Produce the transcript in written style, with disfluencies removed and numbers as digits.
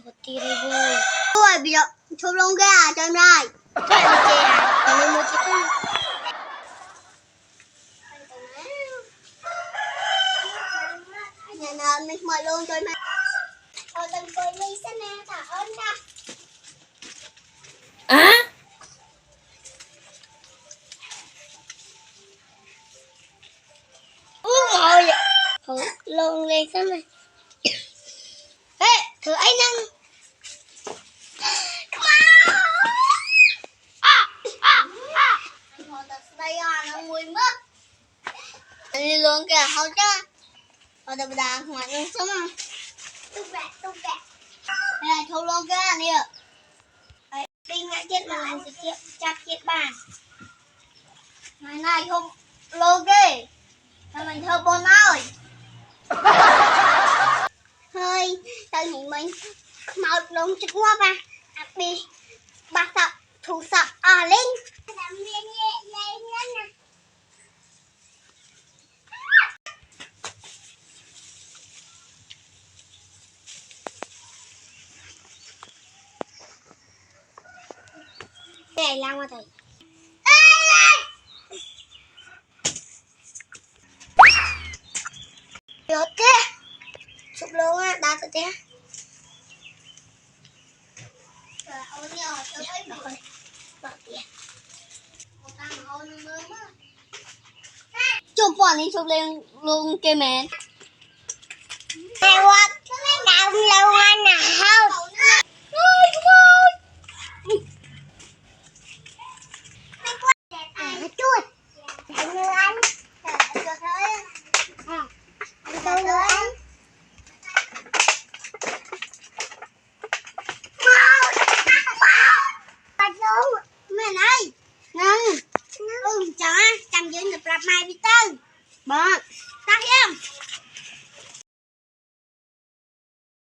tí đây vui. Ôi bây giờ chụp lông gà cho em này. Cho em chơi à? Còn lên một chiếc không? Nhà nào mình mời luôn cho em. Đừng cười mi xin nè, tạ ơn nha. À? Ngồi vậy. Thử lông lên xem này. Ê, thử anh năng. Đây nó mùi mất. Đi luôn kìa, không chứ. Ở đây đang ngoài nó sống không? Tung bẹ. Đây là thâu luôn kìa nè. Đinh ngã chết mà làm sự kiện chặt chết bàn. Ngày này không lô kì. Là mình thơ bồn ơi. Thôi, tao nhìn mình mau lông chút quá ba. Đi, ba sợ, thủ sợ, lên. Làm nhẹ nè. Để làm mà thầy. Được thế. Chụp luôn á, đá tự thế. Rồi, ôi nhờ, tôi thấy rồi. Bỏ kìa. Chụp bọn đi chụp lên luôn kê mẹ. Hay quá.